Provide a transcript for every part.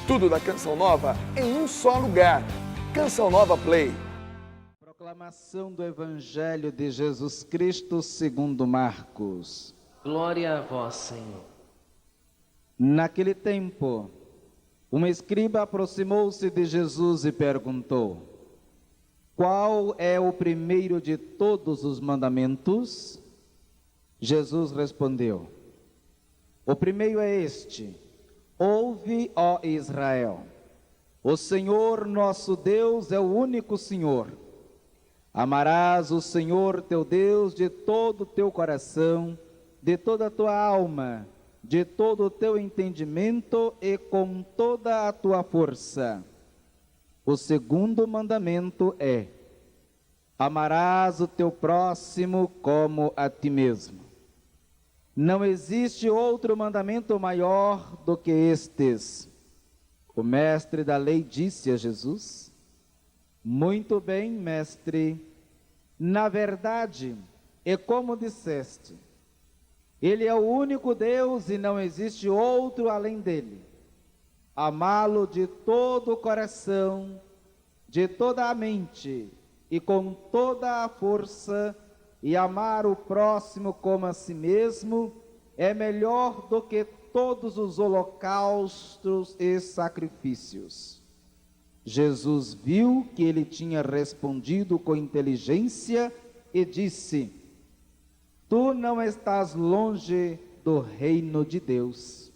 Tudo da Canção Nova em um só lugar. Canção Nova Play. Proclamação do Evangelho de Jesus Cristo segundo Marcos. Glória a vós, Senhor. Naquele tempo, um escriba aproximou-se de Jesus e perguntou: qual é o primeiro de todos os mandamentos? Jesus respondeu: o primeiro é este: ouve, ó Israel, o Senhor nosso Deus é o único Senhor. Amarás o Senhor teu Deus de todo o teu coração, de toda a tua alma, de todo o teu entendimento e com toda a tua força. O segundo mandamento é: amarás o teu próximo como a ti mesmo. Não existe outro mandamento maior do que estes. O mestre da lei disse a Jesus: muito bem, mestre, na verdade, é como disseste, Ele é o único Deus e não existe outro além dele. Amá-lo de todo o coração, de toda a mente e com toda a força, e amar o próximo como a si mesmo, é melhor do que todos os holocaustos e sacrifícios. Jesus viu que ele tinha respondido com inteligência e disse: tu não estás longe do reino de Deus.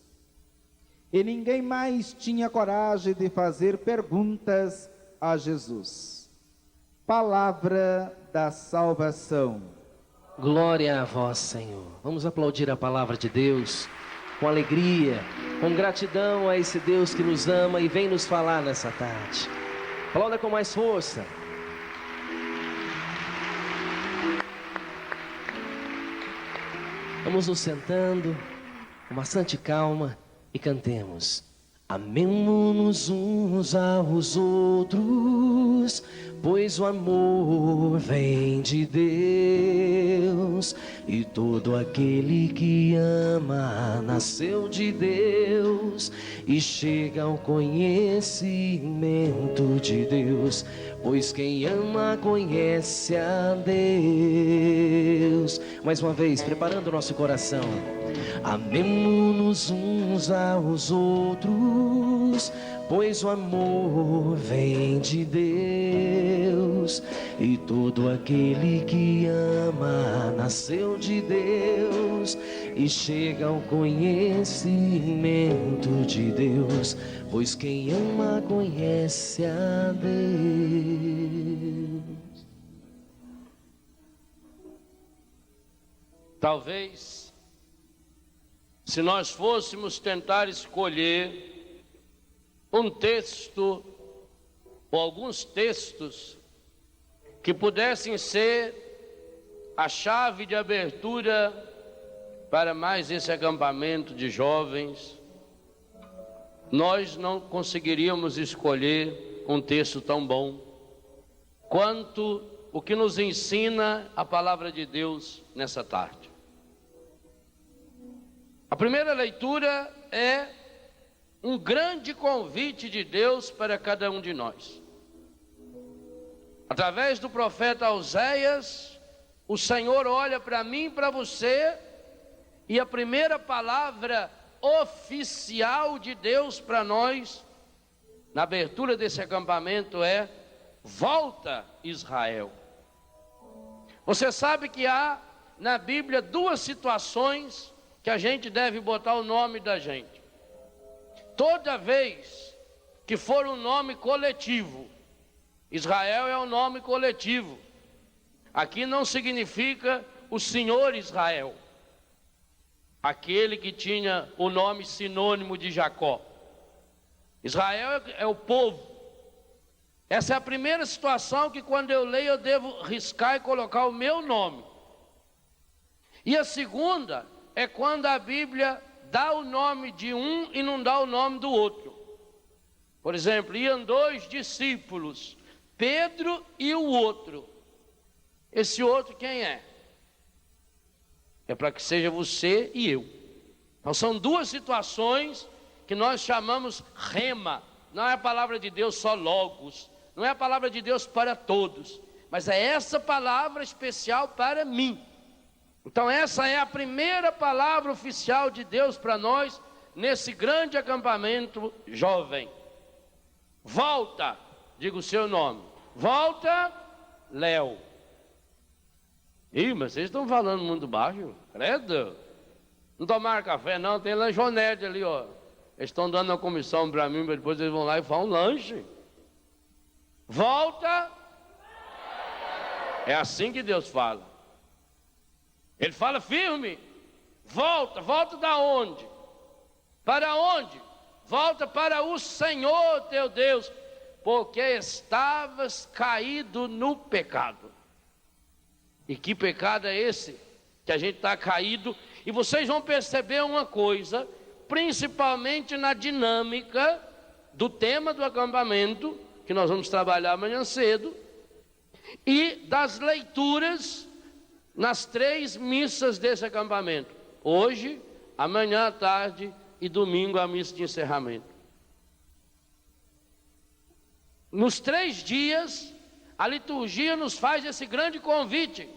E ninguém mais tinha coragem de fazer perguntas a Jesus. Palavra da salvação. Glória a vós, Senhor. Vamos aplaudir a palavra de Deus com alegria, com gratidão a esse Deus que nos ama e vem nos falar nessa tarde. Aplauda com mais força. Vamos nos sentando com bastante calma e cantemos. Amemo-nos uns aos outros, pois o amor vem de Deus, e todo aquele que ama nasceu de Deus e chega ao conhecimento de Deus, pois quem ama conhece a Deus. Mais uma vez, preparando o nosso coração. Amemo-nos uns aos outros, pois o amor vem de Deus, e todo aquele que ama nasceu de Deus e chega ao conhecimento de Deus, pois quem ama conhece a Deus. Talvez, se nós fôssemos tentar escolher um texto ou alguns textos que pudessem ser a chave de abertura para mais esse acampamento de jovens, nós não conseguiríamos escolher um texto tão bom quanto o que nos ensina a palavra de Deus nessa tarde. A primeira leitura é um grande convite de Deus para cada um de nós. Através do profeta Oséias, o Senhor olha para mim e para você, e a primeira palavra oficial de Deus para nós, na abertura desse acampamento, é: volta, Israel. Você sabe que há na Bíblia duas situações que a gente deve botar o nome da gente. Toda vez que for um nome coletivo, Israel é um nome coletivo. Aqui não significa o Senhor Israel, aquele que tinha o nome sinônimo de Jacó. Israel é o povo. Essa é a primeira situação que, quando eu leio, eu devo riscar e colocar o meu nome. E a segunda é quando a Bíblia dá o nome de um e não dá o nome do outro. Por exemplo, iam dois discípulos, Pedro e o outro. Esse outro quem é? É para que seja você e eu. Então são duas situações que nós chamamos rema. Não é a palavra de Deus só logos, não é a palavra de Deus para todos, mas é essa palavra especial para mim. Então essa é a primeira palavra oficial de Deus para nós, nesse grande acampamento jovem. Volta, diga o seu nome. Volta, Léo. Ih, mas vocês estão falando muito baixo, credo. Não tomaram café não, tem lanchonete ali, ó. Eles estão dando uma comissão para mim, mas depois eles vão lá e fazem um lanche. Volta. É assim que Deus fala. Ele fala firme. Volta, volta da onde? Para onde? Volta para o Senhor teu Deus, porque estavas caído no pecado. E que pecado é esse? Que a gente está caído. E vocês vão perceber uma coisa, principalmente na dinâmica do tema do acampamento, que nós vamos trabalhar amanhã cedo, e das leituras nas 3 missas desse acampamento. Hoje, amanhã à tarde e domingo a missa de encerramento. Nos 3 dias, a liturgia nos faz esse grande convite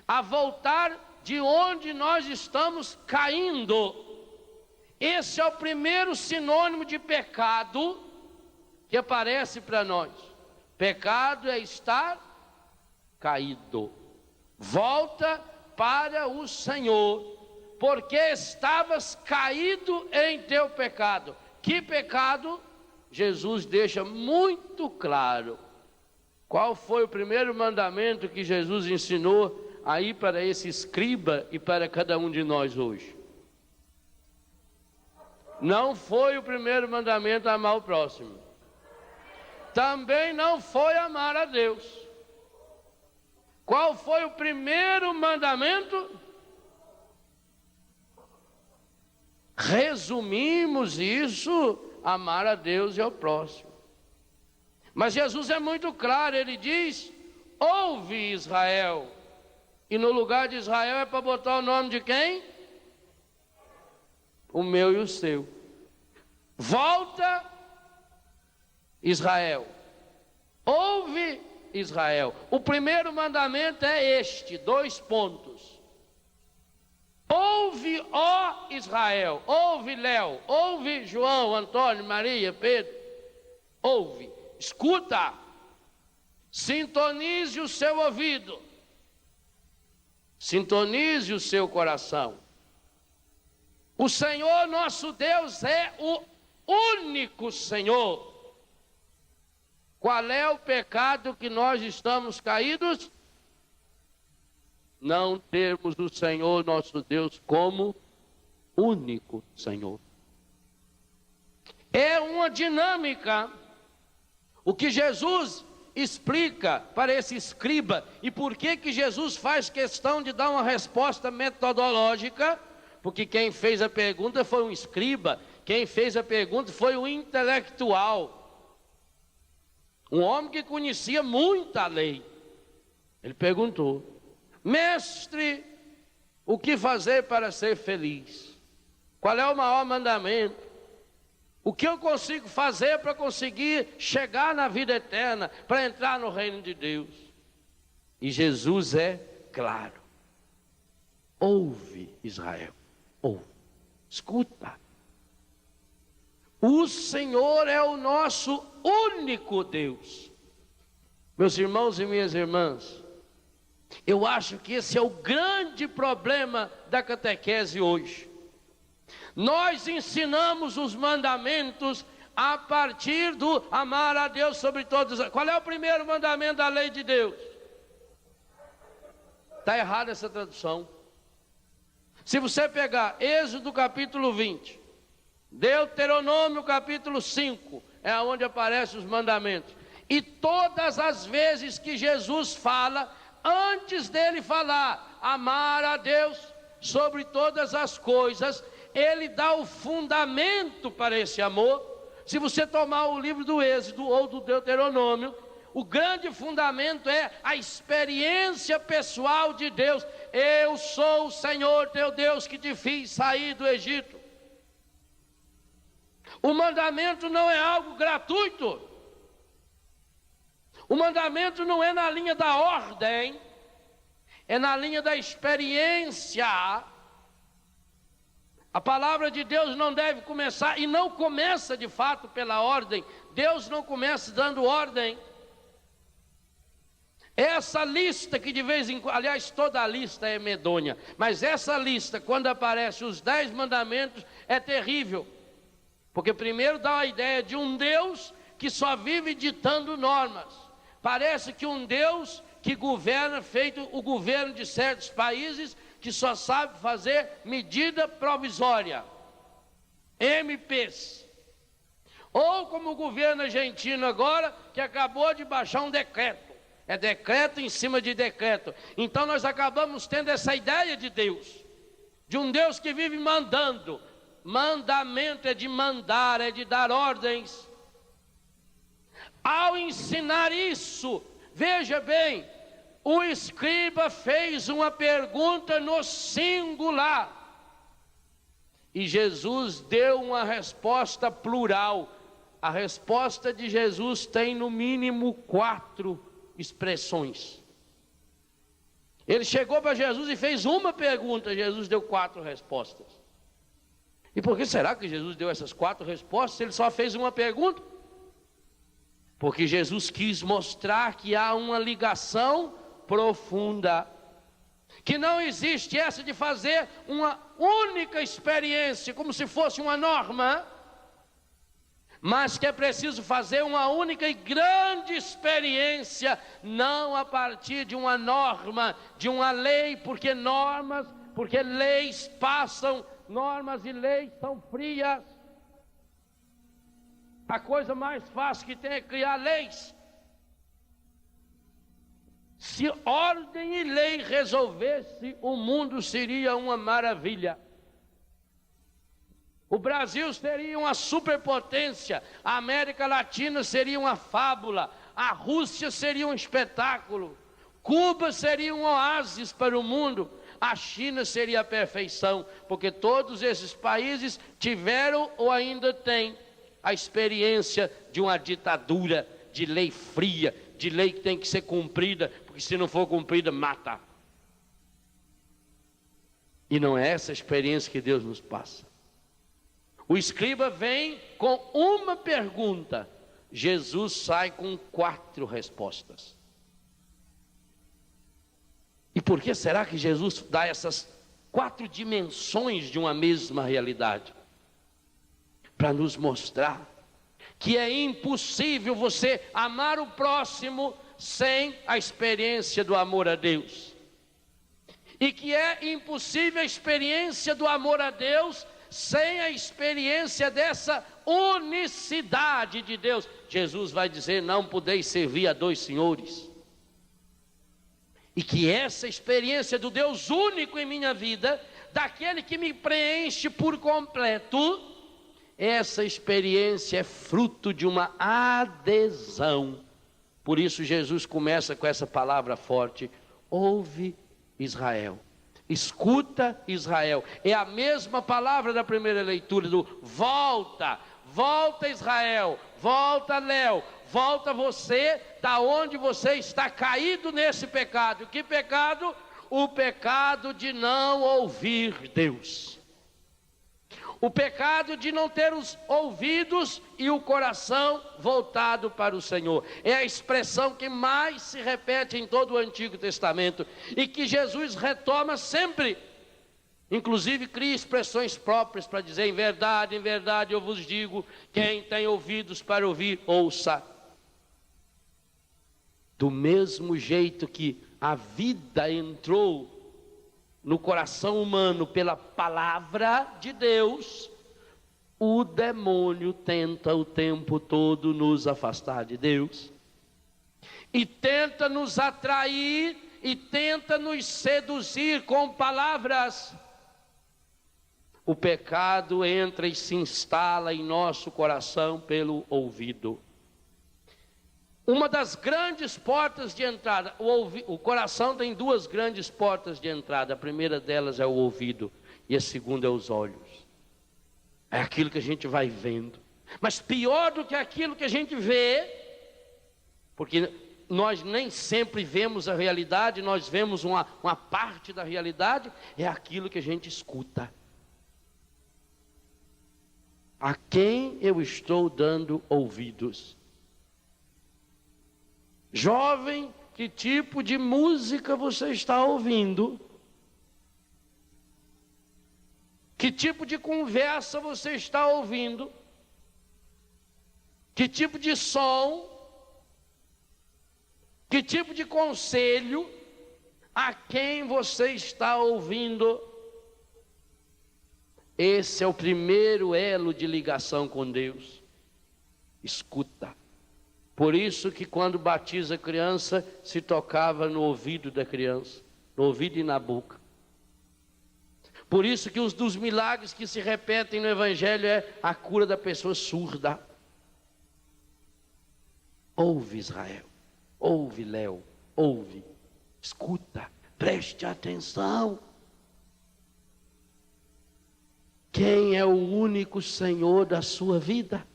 a voltar de onde nós estamos caindo. Esse é o primeiro sinônimo de pecado que aparece para nós. Pecado é estar caído. Volta para o Senhor, porque estavas caído em teu pecado. Que pecado? Jesus deixa muito claro. Qual foi o primeiro mandamento que Jesus ensinou aí para esse escriba e para cada um de nós hoje? Não foi o primeiro mandamento amar o próximo. Também não foi amar a Deus. Qual foi o primeiro mandamento? Resumimos isso, amar a Deus e ao próximo. Mas Jesus é muito claro, ele diz: ouve Israel. E no lugar de Israel é para botar o nome de quem? O meu e o seu. Volta, Israel. Ouve, Israel. O primeiro mandamento é este, 2 pontos. Ouve, ó Israel. Ouve, Léo. Ouve, João, Antônio, Maria, Pedro. Ouve, escuta. Sintonize o seu ouvido. Sintonize o seu coração. O Senhor nosso Deus é o único Senhor. Qual é o pecado que nós estamos caídos? Não termos o Senhor nosso Deus como único Senhor. É uma dinâmica. O que Jesus explica para esse escriba, e por que Jesus faz questão de dar uma resposta metodológica? Porque quem fez a pergunta foi um escriba, quem fez a pergunta foi um intelectual, um homem que conhecia muita lei. Ele perguntou: mestre, o que fazer para ser feliz? Qual é o maior mandamento? O que eu consigo fazer para conseguir chegar na vida eterna, para entrar no reino de Deus? E Jesus é claro. Ouve, Israel, ouve, escuta. O Senhor é o nosso único Deus. Meus irmãos e minhas irmãs, eu acho que esse é o grande problema da catequese hoje. Nós ensinamos os mandamentos a partir do amar a Deus sobre todos. Qual é o primeiro mandamento da lei de Deus? Está errada essa tradução. Se você pegar Êxodo capítulo 20, Deuteronômio capítulo 5, é onde aparecem os mandamentos. E todas as vezes que Jesus fala, antes dele falar amar a Deus sobre todas as coisas, ele dá o fundamento para esse amor. Se você tomar o livro do Êxodo ou do Deuteronômio, o grande fundamento é a experiência pessoal de Deus. Eu sou o Senhor teu Deus que te fiz sair do Egito. O mandamento não é algo gratuito. O mandamento não é na linha da ordem, é na linha da experiência. A palavra de Deus não deve começar, e não começa de fato pela ordem. Deus não começa dando ordem. Essa lista que de vez em quando, aliás, toda a lista é medonha, mas essa lista, quando aparece os 10 mandamentos, é terrível. Porque primeiro dá a ideia de um Deus que só vive ditando normas. Parece que um Deus que governa, feito o governo de certos países, que só sabe fazer medida provisória, MPs. Ou como o governo argentino agora, que acabou de baixar um decreto. É decreto em cima de decreto. Então nós acabamos tendo essa ideia de Deus, de um Deus que vive mandando. Mandamento é de mandar, é de dar ordens. Ao ensinar isso, veja bem, o escriba fez uma pergunta no singular. E Jesus deu uma resposta plural. A resposta de Jesus tem no mínimo 4 expressões. Ele chegou para Jesus e fez uma pergunta, Jesus deu 4 respostas. E por que será que Jesus deu essas 4 respostas se ele só fez uma pergunta? Porque Jesus quis mostrar que há uma ligação profunda, que não existe essa de fazer uma única experiência como se fosse uma norma, mas que é preciso fazer uma única e grande experiência, não a partir de uma norma, de uma lei, porque leis passam, normas e leis são frias. A coisa mais fácil que tem é criar leis. Se ordem e lei resolvesse, o mundo seria uma maravilha. O Brasil seria uma superpotência, a América Latina seria uma fábula, a Rússia seria um espetáculo, Cuba seria um oásis para o mundo, a China seria a perfeição, porque todos esses países tiveram ou ainda têm a experiência de uma ditadura, de lei fria, de lei que tem que ser cumprida, porque se não for cumprida, mata. E não é essa experiência que Deus nos passa. O escriba vem com uma pergunta, Jesus sai com 4 respostas. E por que será que Jesus dá essas 4 dimensões de uma mesma realidade? Para nos mostrar que é impossível você amar o próximo sem a experiência do amor a Deus. E que é impossível a experiência do amor a Deus sem a experiência dessa unicidade de Deus. Jesus vai dizer: não podeis servir a 2 senhores. E que essa experiência do Deus único em minha vida, daquele que me preenche por completo, essa experiência é fruto de uma adesão. Por isso Jesus começa com essa palavra forte: ouve Israel. Escuta Israel. É a mesma palavra da primeira leitura do volta. Volta Israel. Volta Léo. Volta você da onde você está caído nesse pecado. Que pecado? O pecado de não ouvir Deus. O pecado de não ter os ouvidos e o coração voltado para o Senhor. É a expressão que mais se repete em todo o Antigo Testamento e que Jesus retoma sempre. Inclusive cria expressões próprias para dizer: em verdade eu vos digo, quem tem ouvidos para ouvir, ouça. Do mesmo jeito que a vida entrou no coração humano pela palavra de Deus, o demônio tenta o tempo todo nos afastar de Deus, e tenta nos atrair, e tenta nos seduzir com palavras. O pecado entra e se instala em nosso coração pelo ouvido. Uma das grandes portas de entrada, o coração tem 2 grandes portas de entrada. A primeira delas é o ouvido e a segunda é os olhos. É aquilo que a gente vai vendo. Mas pior do que aquilo que a gente vê, porque nós nem sempre vemos a realidade, nós vemos uma parte da realidade, é aquilo que a gente escuta. A quem eu estou dando ouvidos? Jovem, que tipo de música você está ouvindo? Que tipo de conversa você está ouvindo? Que tipo de som? Que tipo de conselho? A quem você está ouvindo? Esse é o primeiro elo de ligação com Deus. Escuta. Por isso que quando batiza a criança, se tocava no ouvido da criança, no ouvido e na boca. Por isso que um dos milagres que se repetem no Evangelho é a cura da pessoa surda. Ouve, Israel, ouve, Léo, ouve, escuta, preste atenção. Quem é o único Senhor da sua vida?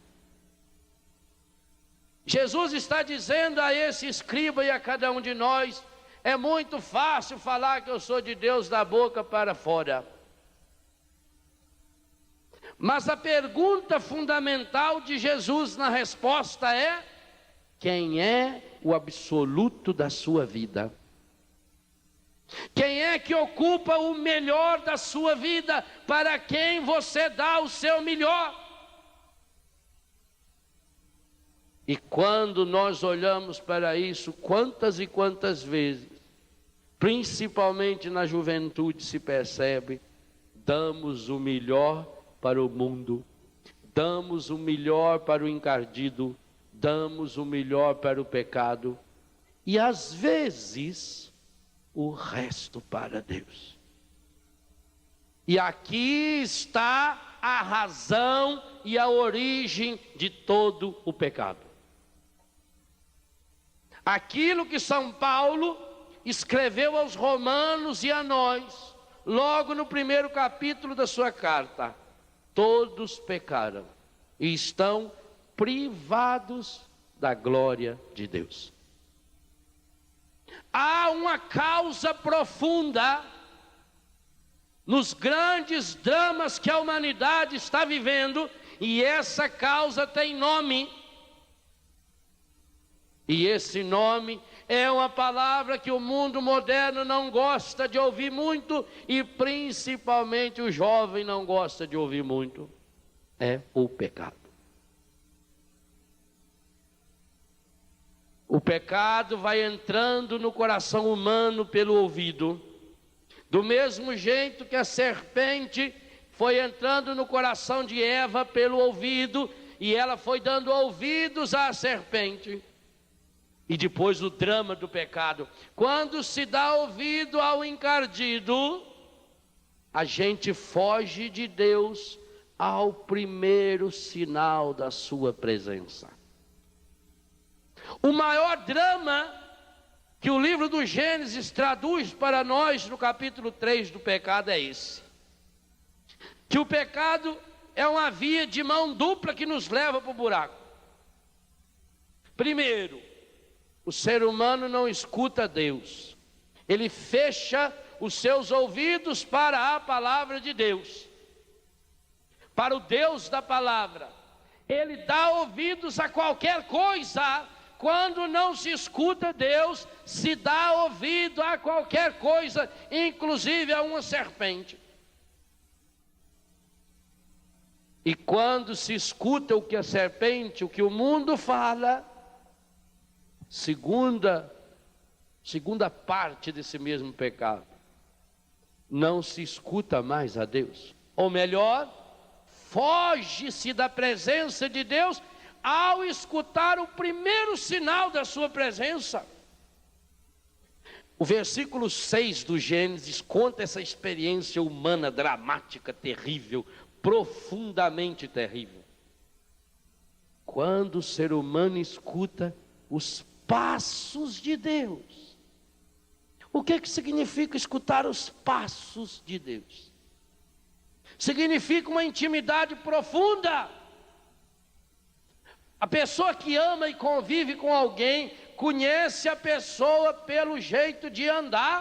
Jesus está dizendo a esse escriba e a cada um de nós: é muito fácil falar que eu sou de Deus da boca para fora. Mas a pergunta fundamental de Jesus na resposta é: quem é o absoluto da sua vida? Quem é que ocupa o melhor da sua vida? Para quem você dá o seu melhor? E quando nós olhamos para isso, quantas e quantas vezes, principalmente na juventude, se percebe: damos o melhor para o mundo, damos o melhor para o encardido, damos o melhor para o pecado, e às vezes o resto para Deus. E aqui está a razão e a origem de todo o pecado. Aquilo que São Paulo escreveu aos Romanos e a nós, logo no primeiro capítulo da sua carta: todos pecaram e estão privados da glória de Deus. Há uma causa profunda nos grandes dramas que a humanidade está vivendo, e essa causa tem nome. E esse nome é uma palavra que o mundo moderno não gosta de ouvir muito, e principalmente o jovem não gosta de ouvir muito: é o pecado. O pecado vai entrando no coração humano pelo ouvido, do mesmo jeito que a serpente foi entrando no coração de Eva pelo ouvido, e ela foi dando ouvidos à serpente. E depois o drama do pecado: quando se dá ouvido ao encardido, a gente foge de Deus ao primeiro sinal da sua presença. O maior drama que o livro do Gênesis traduz para nós no capítulo 3 do pecado é esse: que o pecado é uma via de mão dupla que nos leva para o buraco. Primeiro, o ser humano não escuta Deus, ele fecha os seus ouvidos para a palavra de Deus, para o Deus da palavra. Ele dá ouvidos a qualquer coisa. Quando não se escuta Deus, se dá ouvido a qualquer coisa, inclusive a uma serpente. E quando se escuta o que a serpente, o que o mundo fala, segunda parte desse mesmo pecado, não se escuta mais a Deus. Ou melhor, foge-se da presença de Deus ao escutar o primeiro sinal da sua presença. O versículo 6 do Gênesis conta essa experiência humana dramática, terrível, profundamente terrível. Quando o ser humano escuta os passos de Deus. O que significa escutar os passos de Deus? Significa uma intimidade profunda. A pessoa que ama e convive com alguém, conhece a pessoa pelo jeito de andar,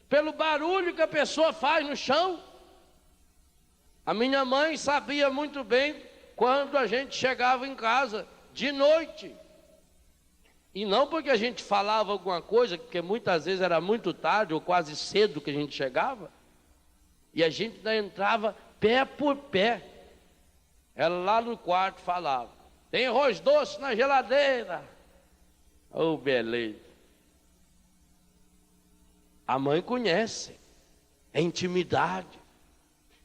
pelo barulho que a pessoa faz no chão. A minha mãe sabia muito bem quando a gente chegava em casa de noite. E não porque a gente falava alguma coisa, porque muitas vezes era muito tarde ou quase cedo que a gente chegava, e a gente ainda entrava pé por pé. Ela lá no quarto falava: tem arroz doce na geladeira. Oh, beleza. A mãe conhece, é intimidade.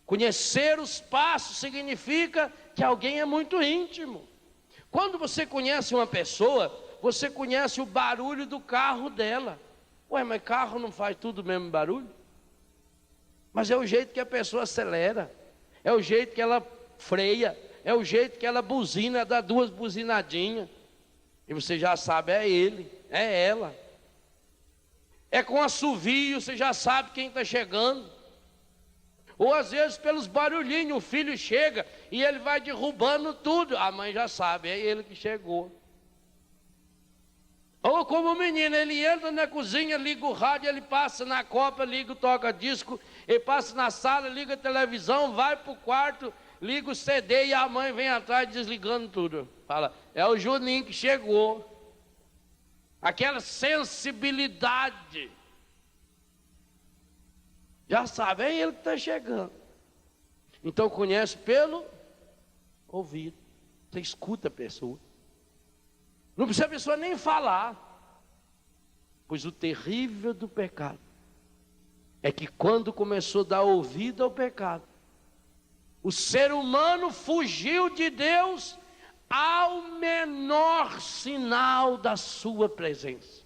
Conhecer os passos significa que alguém é muito íntimo. Quando você conhece uma pessoa, você conhece o barulho do carro dela. Ué, mas carro não faz tudo o mesmo barulho? Mas é o jeito que a pessoa acelera, é o jeito que ela freia, é o jeito que ela buzina, dá duas buzinadinhas. E você já sabe, é ele, é ela. É com assovio, você já sabe quem está chegando. Ou às vezes pelos barulhinhos, o filho chega e ele vai derrubando tudo. A mãe já sabe, é ele que chegou. Ou como o menino, ele entra na cozinha, liga o rádio, ele passa na copa, liga o toca-disco, ele passa na sala, liga a televisão, vai para o quarto, liga o CD e a mãe vem atrás desligando tudo. Fala, é o Juninho que chegou. Aquela sensibilidade. Já sabe, é ele que está chegando. Então conhece pelo ouvido. Você escuta a pessoa. Não precisa a pessoa nem falar. Pois o terrível do pecado é que quando começou a dar ouvido ao pecado, o ser humano fugiu de Deus ao menor sinal da sua presença.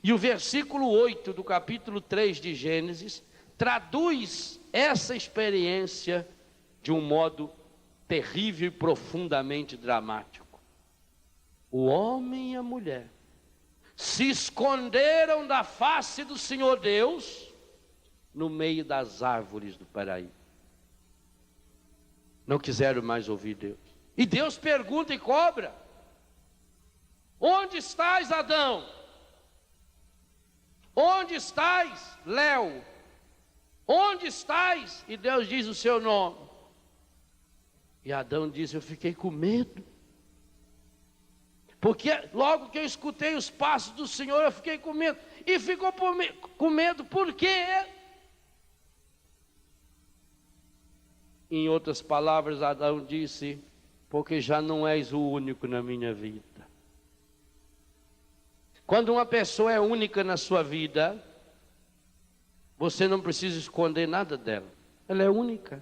E o versículo 8 do capítulo 3 de Gênesis traduz essa experiência de um modo terrível e profundamente dramático. O homem e a mulher se esconderam da face do Senhor Deus no meio das árvores do paraíso. Não quiseram mais ouvir Deus. E Deus pergunta e cobra: onde estás, Adão? Onde estás, Léo? Onde estás? E Deus diz o seu nome. E Adão diz: eu fiquei com medo. Porque logo que eu escutei os passos do Senhor, eu fiquei com medo. E ficou com medo por quê? Em outras palavras, Adão disse: porque já não és o único na minha vida. Quando uma pessoa é única na sua vida, você não precisa esconder nada dela. Ela é única.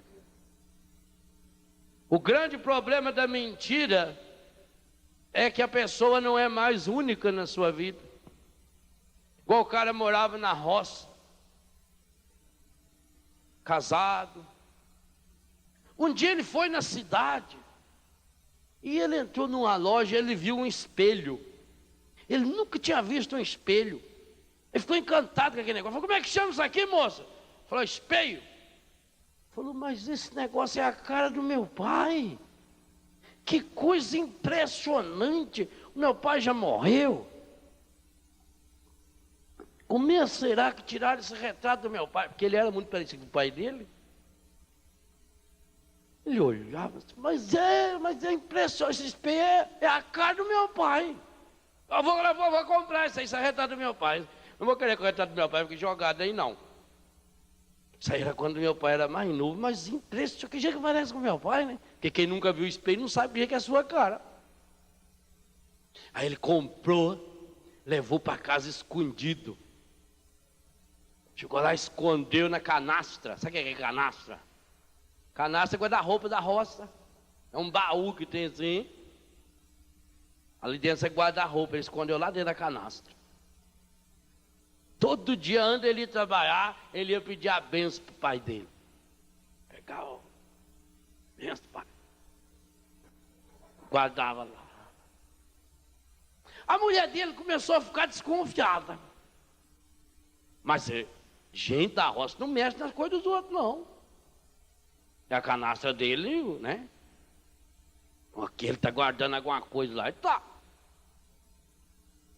O grande problema da mentira é que a pessoa não é mais única na sua vida. Igual o cara morava na roça, casado. Um dia ele foi na cidade e ele entrou numa loja e ele viu um espelho. Ele nunca tinha visto um espelho. Ele ficou encantado com aquele negócio. Falou: como é que chama isso aqui, moça? Falou: espelho. Falou: mas esse negócio é a cara do meu pai. Que coisa impressionante. O meu pai já morreu. Como será que tiraram esse retrato do meu pai? Porque ele era muito parecido com o pai dele. Ele olhava, mas é impressionante. Esse espelho é a cara do meu pai. Eu vou comprar isso aí, esse é o retrato do meu pai. Não vou querer que o retrato do meu pai fique jogado aí, não. Isso aí era quando meu pai era mais novo, mas impressionante. Que jeito que parece com meu pai, né? Porque quem nunca viu o espelho não sabe que é a sua cara. Aí ele comprou, levou para casa escondido. Chegou lá, escondeu na canastra. Sabe o que é canastra? Canastra é guarda-roupa da roça. É um baú que tem assim. Ali dentro você guarda a roupa, ele escondeu lá dentro da canastra. Todo dia, antes ele ia trabalhar, ele ia pedir a benção para o pai dele. Pegar a benção, pai. Guardava lá. A mulher dele começou a ficar desconfiada. Mas gente da roça não mexe nas coisas dos outros, não. E a canastra dele, né? que ele está guardando alguma coisa lá. Tá.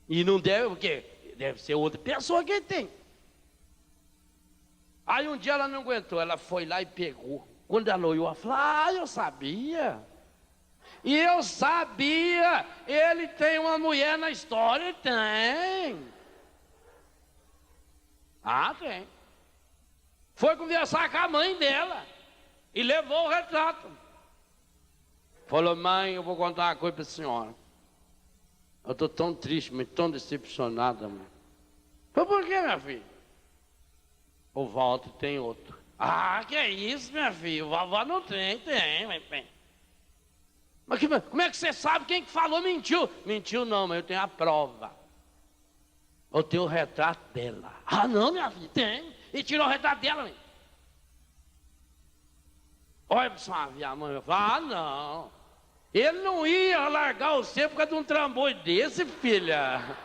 E não deve, o quê? Deve ser outra pessoa que ele tem. Aí um dia ela não aguentou, ela foi lá e pegou. Quando ela olhou, ela falou, eu sabia. E eu sabia, ele tem uma mulher na história, tem. Tem. Foi conversar com a mãe dela e levou o retrato. Falou, mãe, eu vou contar uma coisa para a senhora. Eu estou tão triste, mas tão decepcionada, mãe. Falei, por que, minha filha? O Walter tem outro. Que é isso, minha filha? O vovó não tem. Mas como é que você sabe quem que falou mentiu? Mentiu não, mas eu tenho a prova. Eu tenho o retrato dela. Não, minha filha, tem. E tirou o retrato dela, mãe. Olha para sua ver, a mãe falou, não. Ele não ia largar você por causa de um trambolho desse, filha.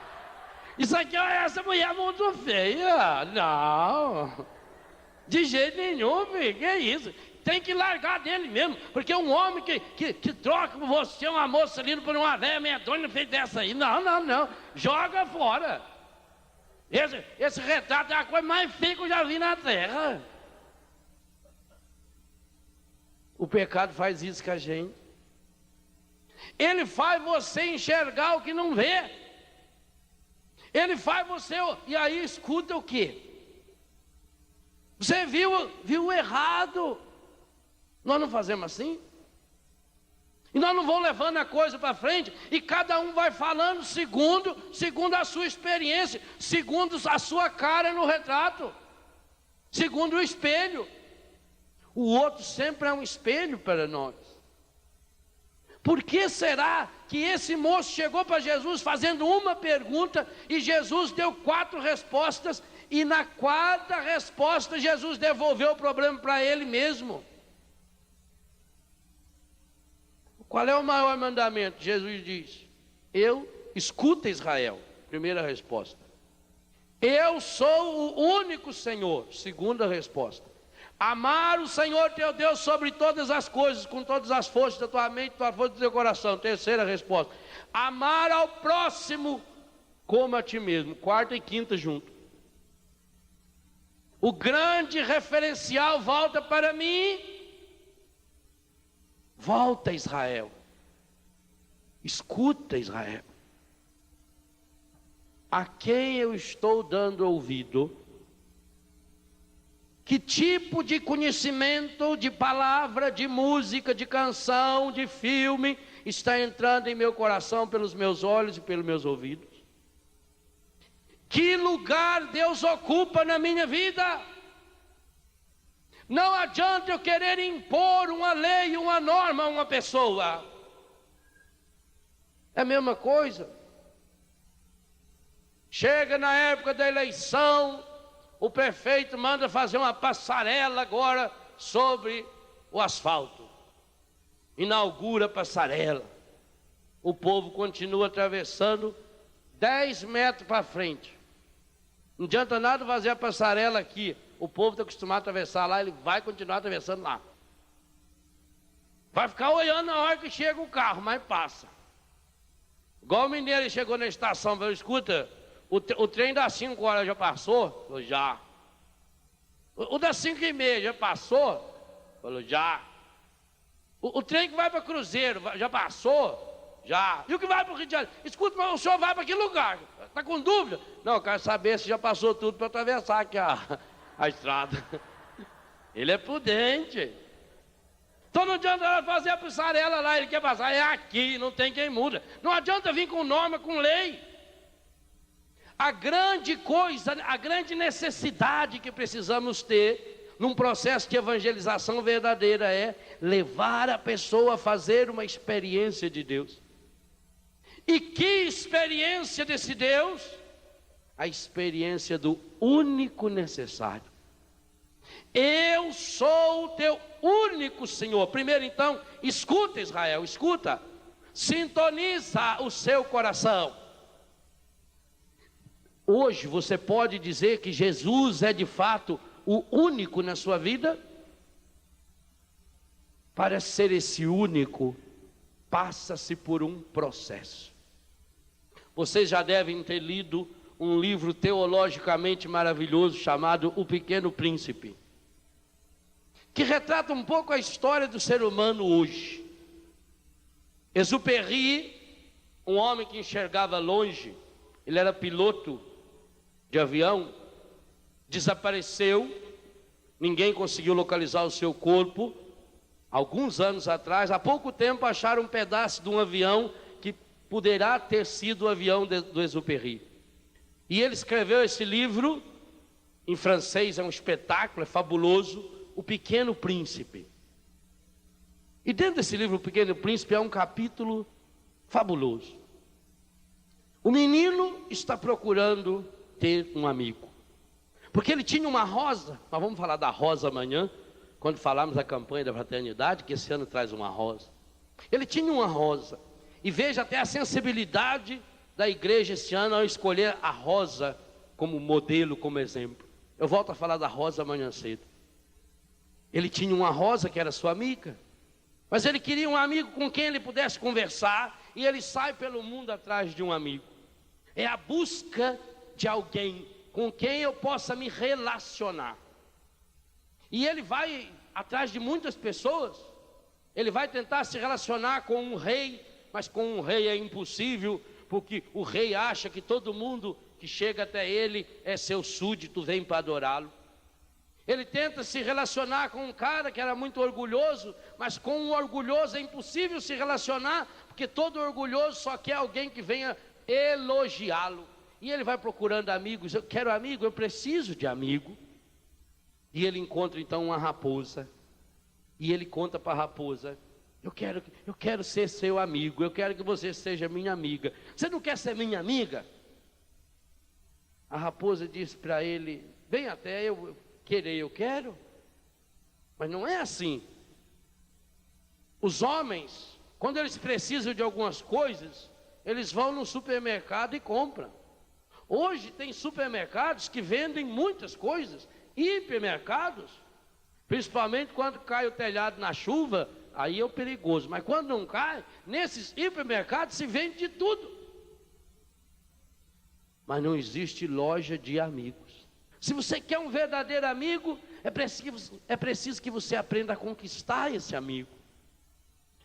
Isso aqui, essa mulher é muito feia. Não. De jeito nenhum, filho. Que é isso? Tem que largar dele mesmo. Porque um homem que troca com você uma moça linda por uma velha medonha fez dessa aí. Não. Joga fora. Esse retrato é a coisa mais feia que eu já vi na terra. O pecado faz isso com a gente. Ele faz você enxergar o que não vê. Ele faz você, e aí escuta o quê? Você viu errado. Nós não fazemos assim? E nós não vamos levando a coisa para frente, e cada um vai falando segundo a sua experiência, segundo a sua cara no retrato, segundo o espelho. O outro sempre é um espelho para nós. Por que será que esse moço chegou para Jesus fazendo uma pergunta e Jesus deu 4 respostas, e na 4ª resposta Jesus devolveu o problema para ele mesmo? Qual é o maior mandamento? Jesus diz, escuta Israel, primeira resposta. Eu sou o único Senhor, segunda resposta. Amar o Senhor teu Deus sobre todas as coisas, com todas as forças da tua mente, toda a força do teu coração. Terceira resposta. Amar ao próximo como a ti mesmo. 4ª e 5ª junto. O grande referencial volta para mim. Volta, Israel. Escuta, Israel. A quem eu estou dando ouvido? Que tipo de conhecimento, de palavra, de música, de canção, de filme está entrando em meu coração pelos meus olhos e pelos meus ouvidos? Que lugar Deus ocupa na minha vida? Não adianta eu querer impor uma lei, uma norma a uma pessoa. É a mesma coisa. Chega na época da eleição, o prefeito manda fazer uma passarela agora sobre o asfalto. Inaugura a passarela. O povo continua atravessando 10 metros para frente. Não adianta nada fazer a passarela aqui. O povo está acostumado a atravessar lá, ele vai continuar atravessando lá. Vai ficar olhando na hora que chega o carro, mas passa. Igual o mineiro, ele chegou na estação, falou, escuta, o trem das 5 horas já passou? Falou, já. O das 5h30 já passou? Falou, já. O trem que vai para Cruzeiro, já passou? Já. E o que vai para o Rio de Janeiro? Escuta, mas o senhor vai para que lugar? Está com dúvida? Não, eu quero saber se já passou tudo para atravessar aqui a estrada. Ele é prudente. Então não adianta fazer a passarela lá, ele quer passar, é aqui, não tem quem muda. Não adianta vir com norma, com lei. A grande coisa, a grande necessidade que precisamos ter num processo de evangelização verdadeira é levar a pessoa a fazer uma experiência de Deus. E que experiência desse Deus? A experiência do único necessário. Eu sou o teu único Senhor. Primeiro então, escuta Israel, escuta. Sintoniza o seu coração. Hoje você pode dizer que Jesus é de fato o único na sua vida? Para ser esse único, passa-se por um processo. Vocês já devem ter lido um livro teologicamente maravilhoso chamado O Pequeno Príncipe, que retrata um pouco a história do ser humano hoje. Exupéry, um homem que enxergava longe, ele era piloto de avião, desapareceu, ninguém conseguiu localizar o seu corpo. Alguns anos atrás, há pouco tempo, acharam um pedaço de um avião que poderá ter sido o avião do Exupéry. E ele escreveu esse livro, em francês, é um espetáculo, é fabuloso, O Pequeno Príncipe. E dentro desse livro, O Pequeno Príncipe, há um capítulo fabuloso. O menino está procurando ter um amigo, porque ele tinha uma rosa. Nós vamos falar da rosa amanhã, quando falarmos da campanha da fraternidade, que esse ano traz uma rosa. Ele tinha uma rosa, e veja até a sensibilidade da igreja esse ano ao escolher a rosa como modelo, como exemplo. Eu volto a falar da rosa amanhã cedo. Ele tinha uma rosa que era sua amiga, mas ele queria um amigo com quem ele pudesse conversar, e ele sai pelo mundo atrás de um amigo. É a busca de alguém com quem eu possa me relacionar. E ele vai atrás de muitas pessoas. Ele vai tentar se relacionar com um rei, mas com um rei é impossível, porque o rei acha que todo mundo que chega até ele é seu súdito, vem para adorá-lo. Ele tenta se relacionar com um cara que era muito orgulhoso, mas com um orgulhoso é impossível se relacionar, porque todo orgulhoso só quer alguém que venha elogiá-lo. E ele vai procurando amigos. Eu quero amigo, eu preciso de amigo. E ele encontra então uma raposa, e ele conta para a raposa: eu quero ser seu amigo, eu quero que você seja minha amiga. Você não quer ser minha amiga? A raposa disse para ele: vem até eu querer, eu quero. Mas não é assim. Os homens, quando eles precisam de algumas coisas, eles vão no supermercado e compram. Hoje tem supermercados que vendem muitas coisas, hipermercados, principalmente quando cai o telhado na chuva, aí é o perigoso. Mas quando não cai, nesses hipermercados se vende de tudo. Mas não existe loja de amigos. Se você quer um verdadeiro amigo, é preciso que você aprenda a conquistar esse amigo.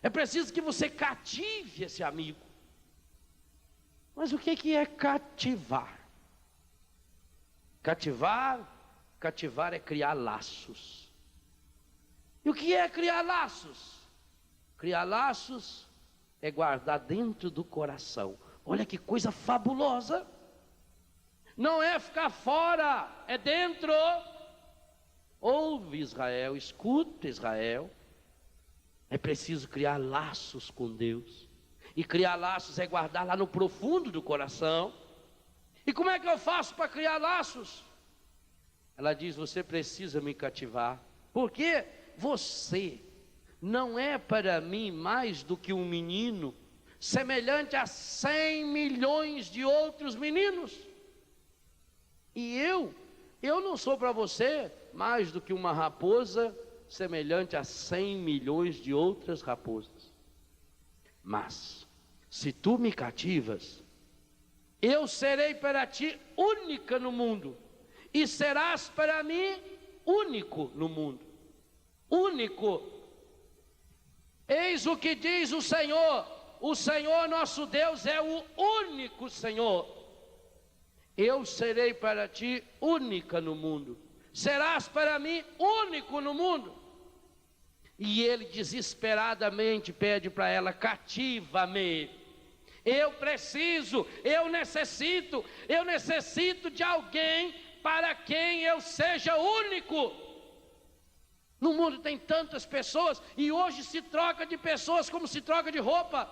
É preciso que você cative esse amigo. Mas o que é cativar? Cativar é criar laços. E o que é criar laços? Criar laços é guardar dentro do coração. Olha que coisa fabulosa. Não é ficar fora, é dentro. Ouve, Israel, escuta, Israel. É preciso criar laços com Deus. E criar laços é guardar lá no profundo do coração. E como é que eu faço para criar laços? Ela diz: você precisa me cativar. Porque você não é para mim mais do que um menino, semelhante a 100 milhões de outros meninos. E eu não sou para você mais do que uma raposa, semelhante a 100 milhões de outras raposas. Mas, se tu me cativas, eu serei para ti única no mundo, e serás para mim único no mundo. Único. Eis o que diz o Senhor nosso Deus é o único Senhor. Eu serei para ti única no mundo, serás para mim único no mundo. E ele desesperadamente pede para ela: cativa-me. Eu necessito de alguém para quem eu seja único. No mundo tem tantas pessoas, e hoje se troca de pessoas como se troca de roupa.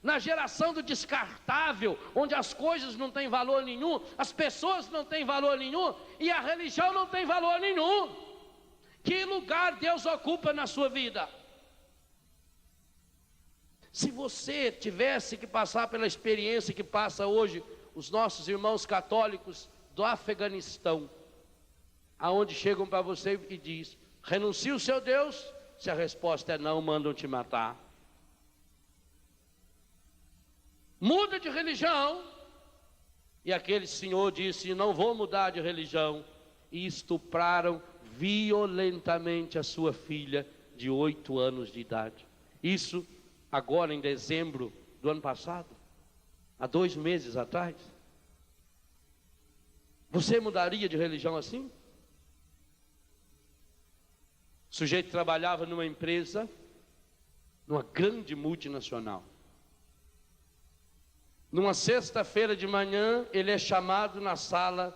Na geração do descartável, onde as coisas não têm valor nenhum, as pessoas não têm valor nenhum, e a religião não tem valor nenhum. Que lugar Deus ocupa na sua vida? Se você tivesse que passar pela experiência que passa hoje os nossos irmãos católicos do Afeganistão, aonde chegam para você e diz: renuncie o seu Deus. Se a resposta é não, mandam te matar. muda de religião. E aquele senhor disse: não vou mudar de religião. E estupraram violentamente a sua filha de 8 anos de idade. Isso agora em dezembro do ano passado, há 2 meses atrás. Você mudaria de religião assim? O sujeito trabalhava numa empresa, numa grande multinacional. Numa sexta-feira de manhã, ele é chamado na sala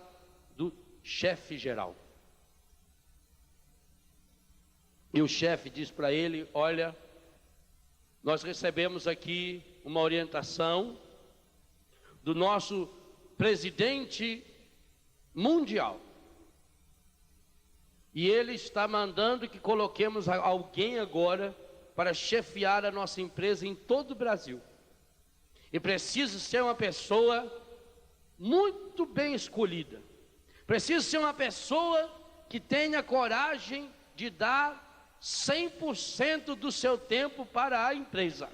do chefe geral. E o chefe diz para ele: olha, nós recebemos aqui uma orientação do nosso presidente mundial. E ele está mandando que coloquemos alguém agora para chefiar a nossa empresa em todo o Brasil. E precisa ser uma pessoa muito bem escolhida. Precisa ser uma pessoa que tenha coragem de dar 100% do seu tempo para a empresa.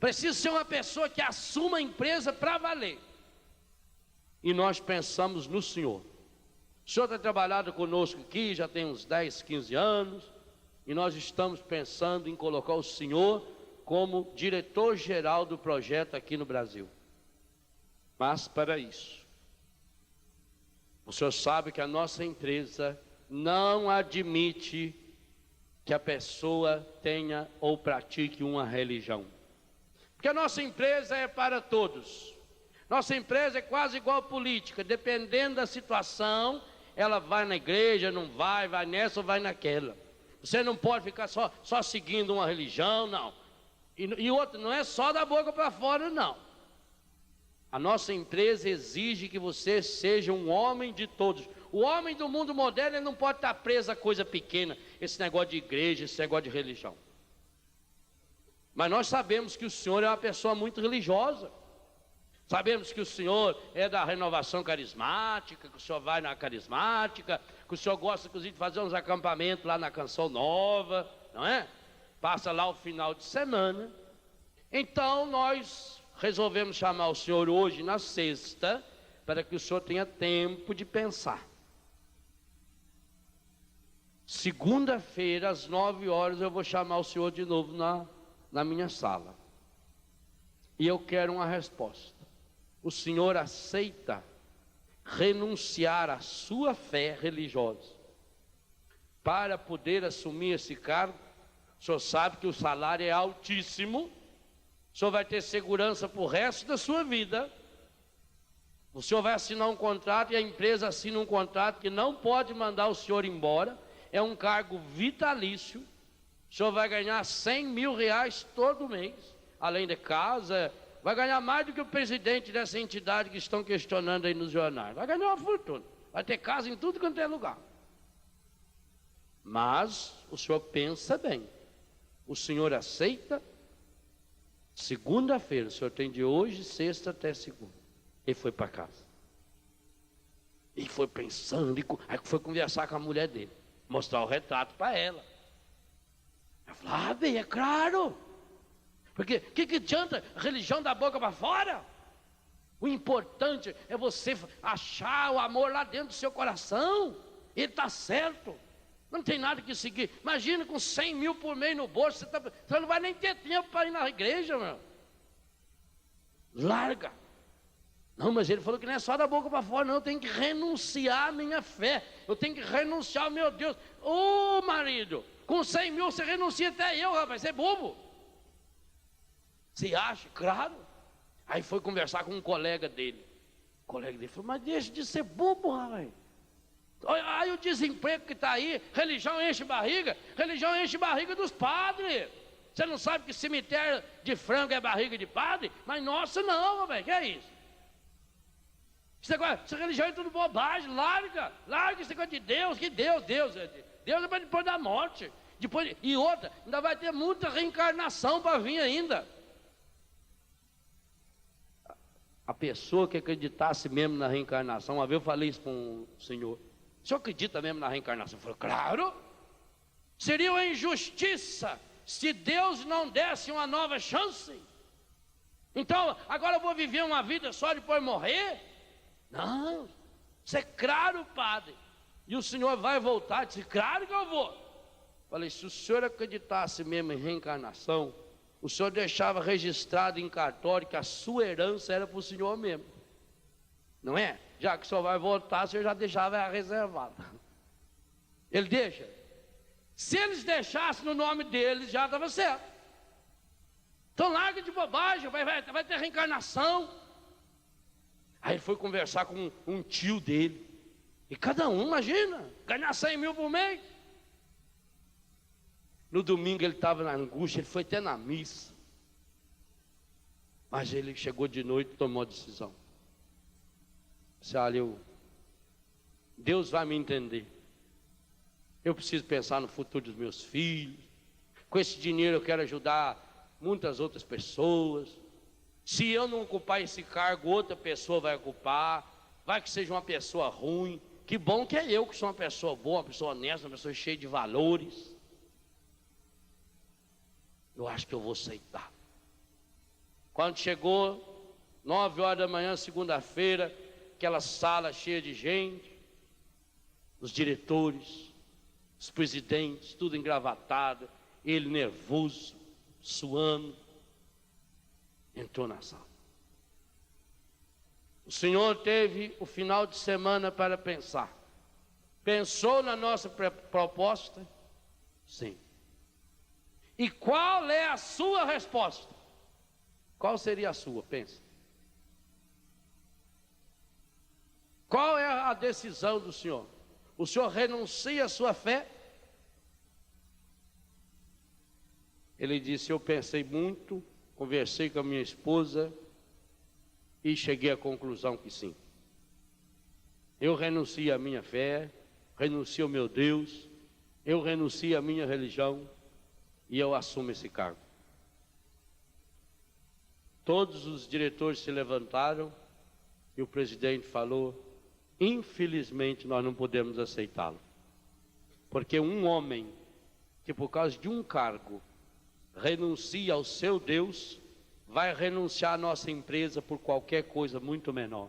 Precisa ser uma pessoa que assuma a empresa para valer. E nós pensamos no senhor. O senhor tem trabalhado conosco aqui, já tem uns 10, 15 anos. E nós estamos pensando em colocar o senhor como diretor-geral do projeto aqui no Brasil. Mas para isso, o senhor sabe que a nossa empresa não admite que a pessoa tenha ou pratique uma religião. Porque a nossa empresa é para todos. Nossa empresa é quase igual a política. Dependendo da situação, ela vai na igreja, não vai, vai nessa ou vai naquela. Você não pode ficar só seguindo uma religião, não. E outra, não é só da boca para fora, não. A nossa empresa exige que você seja um homem de todos. O homem do mundo moderno, ele não pode estar preso a coisa pequena, esse negócio de igreja, esse negócio de religião. Mas nós sabemos que o senhor é uma pessoa muito religiosa. Sabemos que o senhor é da renovação carismática, que o senhor vai na carismática, que o senhor gosta, inclusive, de fazer uns acampamentos lá na Canção Nova, não é? Passa lá o final de semana. Então nós resolvemos chamar o senhor hoje na sexta, para que o senhor tenha tempo de pensar. Segunda-feira, às 9 horas, eu vou chamar o senhor de novo na minha sala. E eu quero uma resposta. O senhor aceita renunciar à sua fé religiosa para poder assumir esse cargo? O senhor sabe que o salário é altíssimo. O senhor vai ter segurança para o resto da sua vida. O senhor vai assinar um contrato e a empresa assina um contrato que não pode mandar o senhor embora. É um cargo vitalício. O senhor vai ganhar 100 mil reais todo mês, além de casa. Vai ganhar mais do que o presidente dessa entidade que estão questionando aí nos jornais. Vai ganhar uma fortuna. Vai ter casa em tudo quanto é lugar. Mas o senhor pensa bem. O senhor aceita? Segunda-feira, o senhor tem de hoje, sexta até segunda. Ele foi para casa. E foi pensando, aí foi conversar com a mulher dele, mostrar o retrato para ela. Ela falou: bem, é claro. Porque o que adianta a religião da boca para fora? O importante é você achar o amor lá dentro do seu coração. Ele está certo. Não tem nada que seguir. Imagina com 100 mil por mês no bolso, você não vai nem ter tempo para ir na igreja, meu. Larga. Não, mas ele falou que não é só da boca para fora, não. Eu tenho que renunciar à minha fé. Eu tenho que renunciar ao meu Deus. Ô marido, com 100 mil você renuncia até eu, rapaz. Você é bobo. Você acha? Claro. Aí foi conversar com um colega dele. O colega dele falou: mas deixa de ser bobo, rapaz. Aí o desemprego que está aí, religião enche barriga. Religião enche barriga dos padres. Você não sabe que cemitério de frango é barriga de padre? Mas nossa não, velho, que é isso? Essa religião é tudo bobagem. Larga esse negócio de Deus. Que Deus é para depois da morte. E outra, ainda vai ter muita reencarnação para vir ainda. A pessoa que acreditasse mesmo na reencarnação, uma vez eu falei isso com o senhor: o senhor acredita mesmo na reencarnação? Eu falei: claro. Seria uma injustiça se Deus não desse uma nova chance. Então, agora eu vou viver uma vida só depois de morrer? Não, isso é claro, padre. E o senhor vai voltar? Disse, claro que eu vou. Falei, se o senhor acreditasse mesmo em reencarnação, o senhor deixava registrado em cartório que a sua herança era para o senhor mesmo. Não é? Já que o senhor vai voltar, o senhor já deixava ela reservada. Ele deixa. Se eles deixassem no nome deles, já estava certo. Então larga de bobagem, vai ter reencarnação. Aí ele foi conversar com um tio dele. E cada um, imagina, ganhar 100 mil por mês. No domingo ele estava na angústia, ele foi até na missa. Mas ele chegou de noite e tomou a decisão. Disse, olha, Deus vai me entender. Eu preciso pensar no futuro dos meus filhos. Com esse dinheiro eu quero ajudar muitas outras pessoas. Se eu não ocupar esse cargo, outra pessoa vai ocupar. Vai que seja uma pessoa ruim. Que bom que é eu que sou uma pessoa boa, uma pessoa honesta, uma pessoa cheia de valores. Eu acho que eu vou aceitar. Quando chegou 9 horas da manhã, segunda-feira, aquela sala cheia de gente, os diretores, os presidentes, tudo engravatado, ele nervoso, suando, entrou na sala. O senhor teve o final de semana para pensar. Pensou na nossa proposta? Sim. E qual é a sua resposta? Qual seria a sua? Pensa. Qual é a decisão do senhor? O senhor renuncia à sua fé? Ele disse, eu pensei muito, conversei com a minha esposa e cheguei à conclusão que sim. Eu renuncio à minha fé, renuncio ao meu Deus, eu renuncio à minha religião e eu assumo esse cargo. Todos os diretores se levantaram e o presidente falou, infelizmente nós não podemos aceitá-lo. Porque um homem que por causa de um cargo renuncia ao seu Deus, vai renunciar à nossa empresa por qualquer coisa muito menor.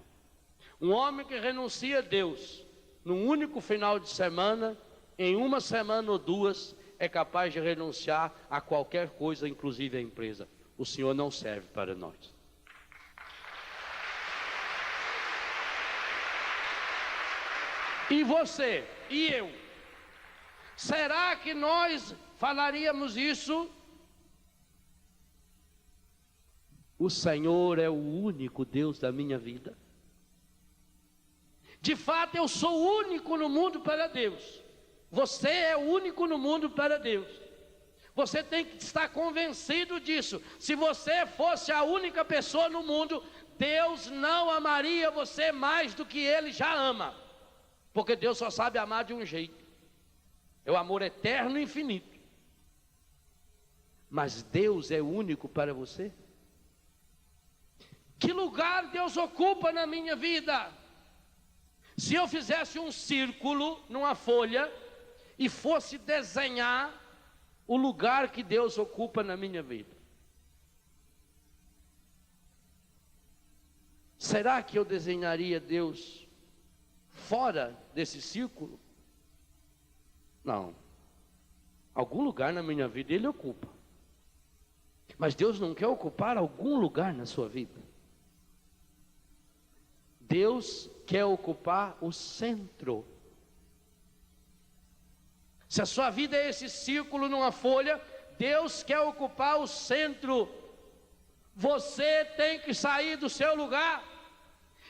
Um homem que renuncia a Deus, num único final de semana, em uma semana ou duas, é capaz de renunciar a qualquer coisa, inclusive a empresa. O Senhor não serve para nós. E você, e eu, será que nós falaríamos isso? O Senhor é o único Deus da minha vida. De fato, eu sou o único no mundo para Deus. Você é o único no mundo para Deus. Você tem que estar convencido disso. Se você fosse a única pessoa no mundo, Deus não amaria você mais do que Ele já ama. Porque Deus só sabe amar de um jeito. É o amor eterno e infinito. Mas Deus é único para você? Que lugar Deus ocupa na minha vida? Se eu fizesse um círculo numa folha e fosse desenhar o lugar que Deus ocupa na minha vida, será que eu desenharia Deus fora desse círculo? Não. Algum lugar na minha vida Ele ocupa. Mas Deus não quer ocupar algum lugar na sua vida. Deus quer ocupar o centro. Se a sua vida é esse círculo numa folha, Deus quer ocupar o centro. Você tem que sair do seu lugar.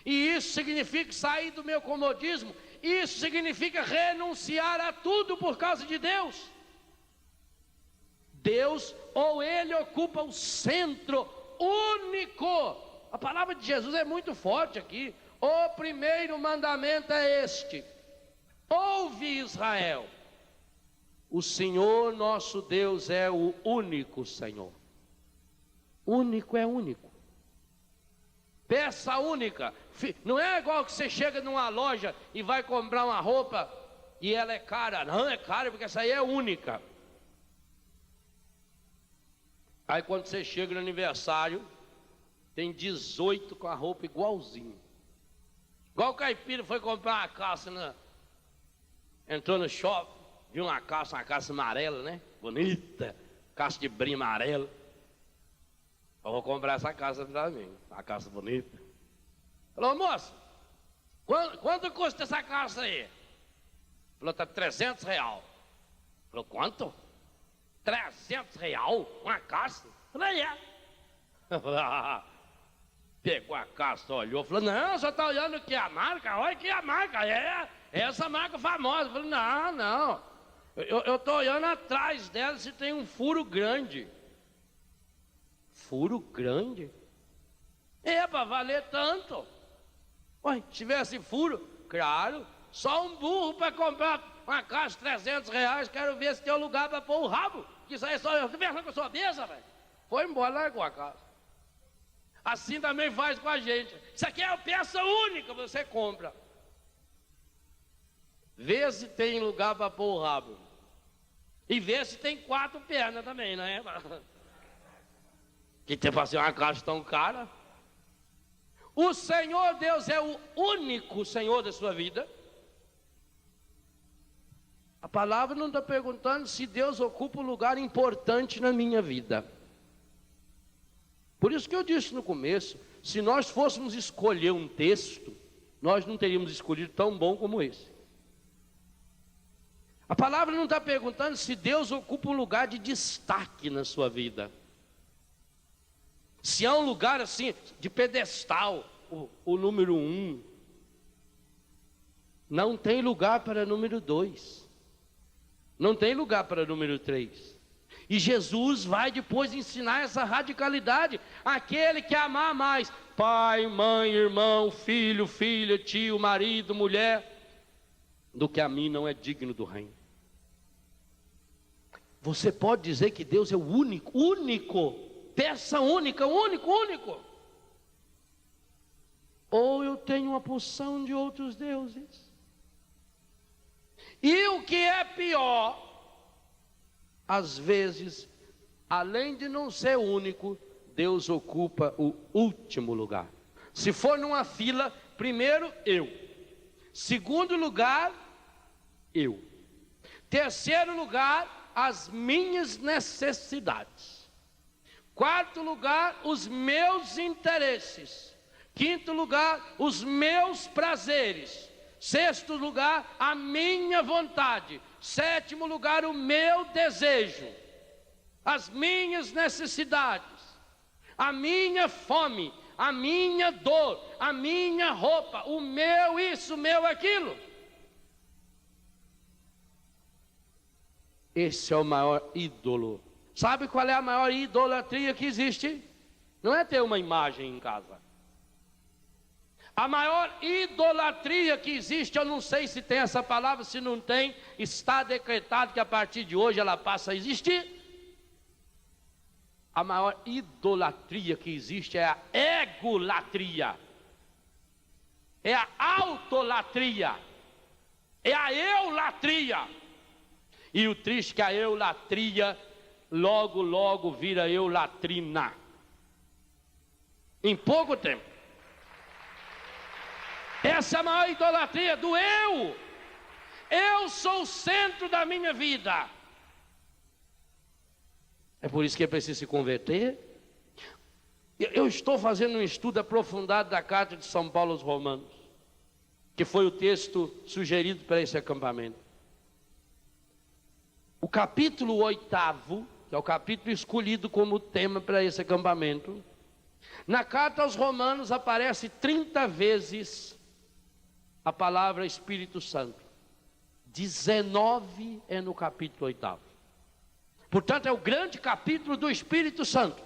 E isso significa sair do meu comodismo. Isso significa renunciar a tudo por causa de Deus. Deus, ou Ele ocupa o centro único. A palavra de Jesus é muito forte aqui. O primeiro mandamento é este: ouve, Israel, o Senhor nosso Deus é o único Senhor. Único é único. Peça única. Não é igual que você chega numa loja e vai comprar uma roupa e ela é cara. Não é cara porque essa aí é única. Aí quando você chega no aniversário, tem 18 com a roupa igualzinho. Igual o caipira foi comprar uma calça, entrou no shopping, viu uma calça amarela, né? Bonita, calça de brim amarela. Eu vou comprar essa calça pra mim, uma calça bonita. Falou, moço, quanto custa essa calça aí? Falou, tá R$300. Falou, quanto? R$300? Uma calça? Falei, é. Pegou a calça, olhou, falou, não, só tá olhando aqui a marca, olha aqui a marca, é essa marca famosa. Falei, não, eu tô olhando atrás dela se tem um furo grande. Furo grande? É pra valer tanto. Ué, se tivesse furo, claro, só um burro para comprar uma caixa de R$300, quero ver se tem um lugar para pôr o rabo, que isso aí é só eu, pensando que eu sou besta, velho. Foi embora, largou a casa. Assim também faz com a gente. Isso aqui é a peça única, você compra. Vê se tem lugar para pôr o rabo. E vê se tem 4 pernas também, não é? Que tem para ser uma caixa tão cara. O Senhor Deus é o único Senhor da sua vida. A palavra não está perguntando se Deus ocupa um lugar importante na minha vida. Por isso que eu disse no começo, se nós fôssemos escolher um texto, nós não teríamos escolhido tão bom como esse. A palavra não está perguntando se Deus ocupa um lugar de destaque na sua vida. Se há um lugar assim, de pedestal, o número 1. Não tem lugar para número 2. Não tem lugar para número 3. E Jesus vai depois ensinar essa radicalidade. Aquele que amar mais pai, mãe, irmão, filho, filha, tio, marido, mulher, do que a mim não é digno do reino. Você pode dizer que Deus é o único, peça única, único. Ou eu tenho uma porção de outros deuses. E o que é pior, às vezes, além de não ser único, Deus ocupa o último lugar. Se for numa fila, primeiro eu. Segundo lugar, eu. Terceiro lugar, as minhas necessidades. Quarto lugar, os meus interesses. Quinto lugar, os meus prazeres. Sexto lugar, a minha vontade. Sétimo lugar, o meu desejo. As minhas necessidades. A minha fome. A minha dor. A minha roupa. O meu isso, o meu aquilo. Esse é o maior ídolo. Sabe qual é a maior idolatria que existe? Não é ter uma imagem em casa. A maior idolatria que existe, eu não sei se tem essa palavra, se não tem, está decretado que a partir de hoje ela passa a existir. A maior idolatria que existe é a egolatria, é a autolatria, é a eulatria. E o triste é que a eulatria logo vira eulatrina. Em pouco tempo. Essa é a maior idolatria do eu. Eu sou o centro da minha vida. É por isso que é preciso se converter. Eu estou fazendo um estudo aprofundado da carta de São Paulo aos Romanos, que foi o texto sugerido para esse acampamento. O capítulo 8º, que é o capítulo escolhido como tema para esse acampamento, na carta aos Romanos aparece 30 vezes a palavra Espírito Santo. 19 é no capítulo 8º. Portanto, é o grande capítulo do Espírito Santo.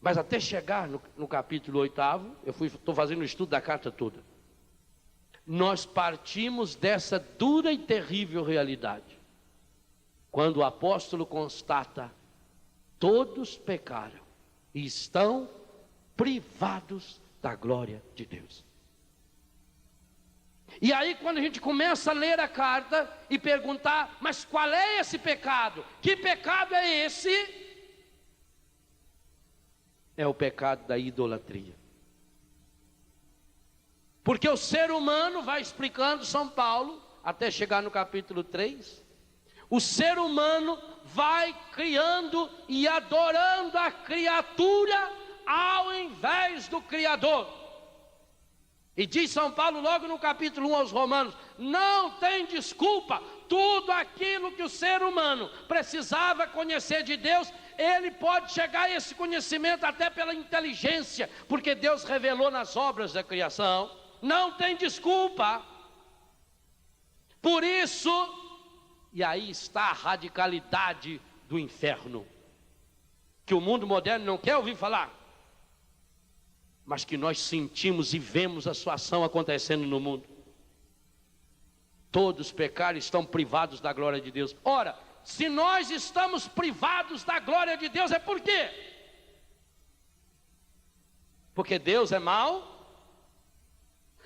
Mas até chegar no capítulo 8º, estou fazendo o estudo da carta toda. Nós partimos dessa dura e terrível realidade. Quando o apóstolo constata: todos pecaram e estão privados da glória de Deus. E aí quando a gente começa a ler a carta e perguntar: mas qual é esse pecado? Que pecado é esse? é o pecado da idolatria. Porque o ser humano, vai explicando São Paulo, até chegar no capítulo 3, o ser humano vai criando e adorando a criatura ao invés do Criador. E diz São Paulo logo no capítulo 1 aos Romanos: não tem desculpa, tudo aquilo que o ser humano precisava conhecer de Deus, ele pode chegar a esse conhecimento até pela inteligência, porque Deus revelou nas obras da criação. Não tem desculpa. Por isso, e aí está a radicalidade do inferno, que o mundo moderno não quer ouvir falar, mas que nós sentimos e vemos a sua ação acontecendo no mundo. Todos pecaram e estão privados da glória de Deus. Ora, se nós estamos privados da glória de Deus, é por quê? Porque Deus é mau?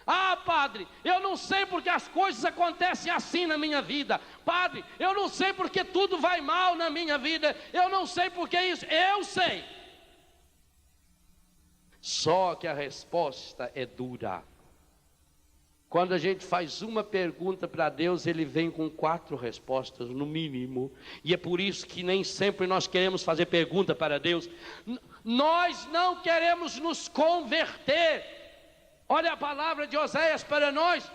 Ah, padre, eu não sei porque as coisas acontecem assim na minha vida. Padre, eu não sei porque tudo vai mal na minha vida. Eu não sei porque isso. Eu sei. Só que a resposta é dura. Quando a gente faz uma pergunta para Deus, Ele vem com 4 respostas, no mínimo. E é por isso que nem sempre nós queremos fazer pergunta para Deus. Nós não queremos nos converter. Olha a palavra de Oséias para nós: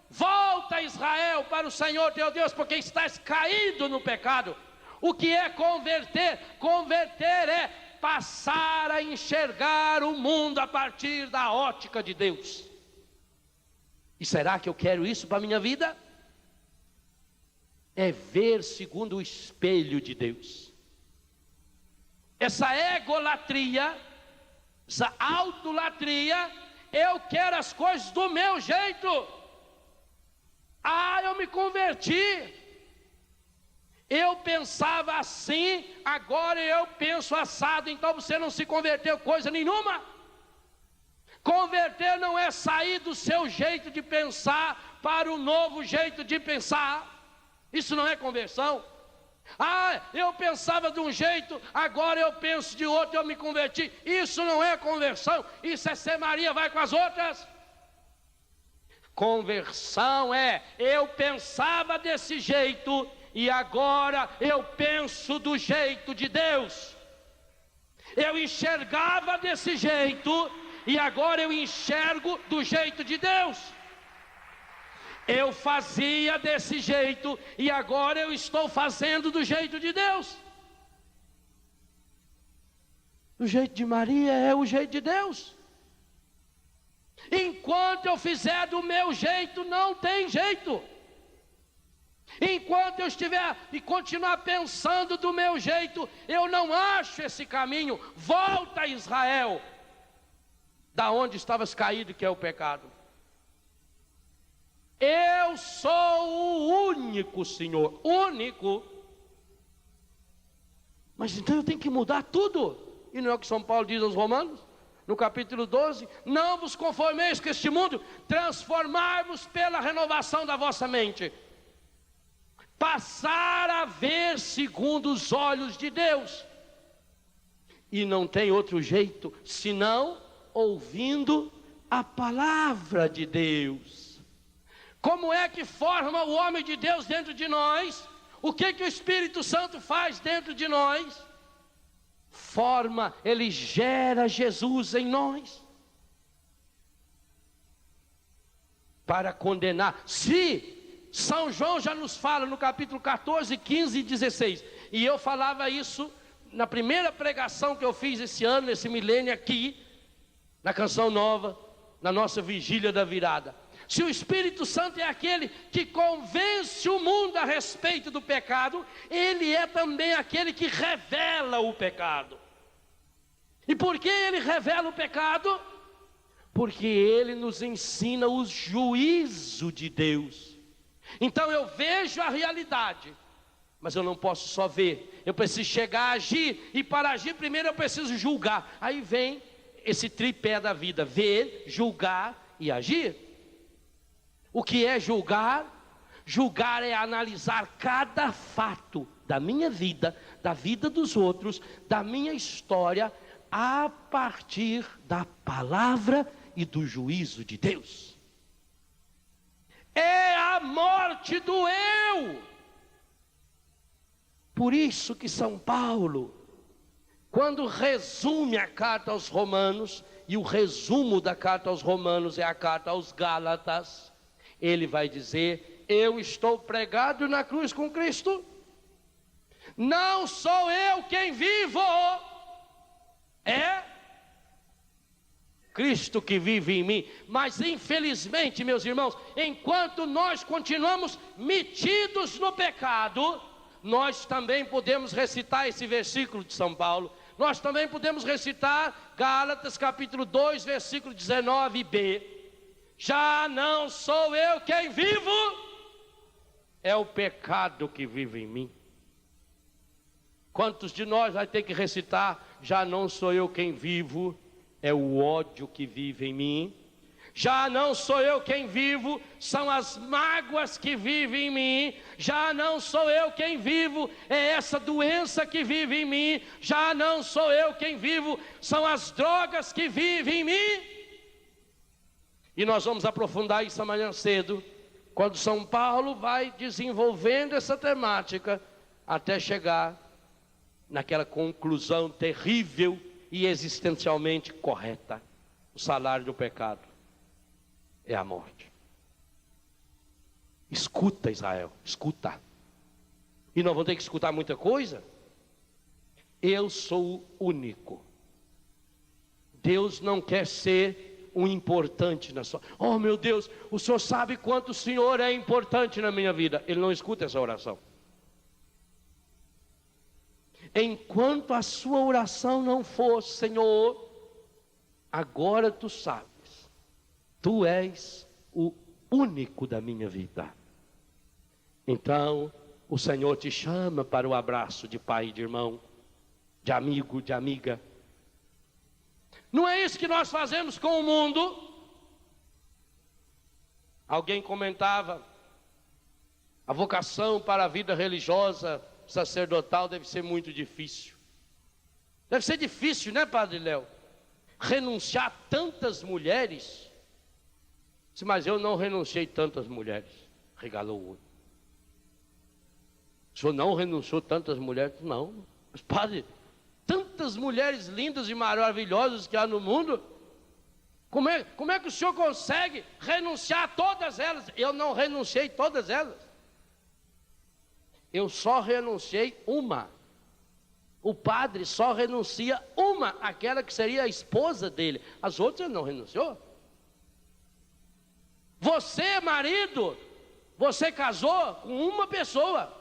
volta, Israel, para o Senhor teu Deus, porque estás caído no pecado. O que é converter? Converter é passar a enxergar o mundo a partir da ótica de Deus. E será que eu quero isso para a minha vida? É ver segundo o espelho de Deus. Essa egolatria, essa autolatria, eu quero as coisas do meu jeito. Ah, eu me converti. Eu pensava assim, agora eu penso assado. Então você não se converteu coisa nenhuma. Converter não é sair do seu jeito de pensar para o novo jeito de pensar. Isso não é conversão. Ah, eu pensava de um jeito, agora eu penso de outro, eu me converti. Isso não é conversão. Isso é ser Maria vai com as outras. Conversão é: eu pensava desse jeito e agora eu penso do jeito de Deus. Eu enxergava desse jeito e agora eu enxergo do jeito de Deus. Eu fazia desse jeito e agora eu estou fazendo do jeito de Deus. O jeito de Maria é o jeito de Deus. Enquanto eu fizer do meu jeito, não tem jeito. Enquanto eu estiver e continuar pensando do meu jeito, eu não acho esse caminho. Volta, Israel, da onde estavas caído, que é o pecado. Eu sou o único Senhor, único. Mas então eu tenho que mudar tudo. E não é o que São Paulo diz aos Romanos, no capítulo 12: não vos conformeis com este mundo, transformai-vos pela renovação da vossa mente. Passar a ver segundo os olhos de Deus. E não tem outro jeito senão ouvindo a palavra de Deus. Como é que forma o homem de Deus dentro de nós? O que o Espírito Santo faz dentro de nós? Forma, ele gera Jesus em nós. Para condenar. Se São João já nos fala no capítulo 14, 15 e 16. E eu falava isso na primeira pregação que eu fiz esse ano, nesse milênio aqui, na Canção Nova, na nossa vigília da virada. Se o Espírito Santo é aquele que convence o mundo a respeito do pecado, ele é também aquele que revela o pecado. E por que ele revela o pecado? Porque ele nos ensina o juízo de Deus. Então eu vejo a realidade, mas eu não posso só ver, eu preciso chegar a agir. E para agir primeiro eu preciso julgar. Aí vem esse tripé da vida: ver, julgar e agir. O que é julgar? Julgar é analisar cada fato da minha vida, da vida dos outros, da minha história, a partir da palavra e do juízo de Deus. É a morte do eu. Por isso que São Paulo, quando resume a carta aos Romanos, e o resumo da carta aos Romanos é a carta aos Gálatas, ele vai dizer: eu estou pregado na cruz com Cristo, não sou eu quem vivo, é Cristo que vive em mim. Mas infelizmente, meus irmãos, enquanto nós continuamos metidos no pecado, nós também podemos recitar esse versículo de São Paulo. Nós também podemos recitar Gálatas capítulo 2, versículo 19b. Já não sou eu quem vivo, é o pecado que vive em mim. Quantos de nós vai ter que recitar: já não sou eu quem vivo, é o ódio que vive em mim. Já não sou eu quem vivo, são as mágoas que vivem em mim. Já não sou eu quem vivo, é essa doença que vive em mim. Já não sou eu quem vivo, são as drogas que vivem em mim. E nós vamos aprofundar isso amanhã cedo, quando São Paulo vai desenvolvendo essa temática, até chegar naquela conclusão terrível e existencialmente correta: o salário do pecado é a morte. Escuta, Israel, escuta. E nós vamos ter que escutar muita coisa. Eu sou único. Deus não quer ser um importante na sua... Oh meu Deus, o Senhor sabe quanto o Senhor é importante na minha vida. Ele não escuta essa oração. Enquanto a sua oração não for: Senhor, agora tu sabes, tu és o único da minha vida. Então, o Senhor te chama para o abraço de pai e de irmão, de amigo, de amiga. Não é isso que nós fazemos com o mundo? Alguém comentava: a vocação para a vida religiosa, sacerdotal, deve ser muito difícil. Deve ser difícil, né, Padre Léo? Renunciar a tantas mulheres. Mas eu não renunciei tantas mulheres. Regalou o olho. O senhor não renunciou tantas mulheres? Não. Mas padre, tantas mulheres lindas e maravilhosas que há no mundo, como é que o senhor consegue renunciar a todas elas? Eu não renunciei todas elas. Eu só renunciei uma. O padre só renuncia uma, aquela que seria a esposa dele. As outras ele não renunciou. Você, marido, você casou com uma pessoa.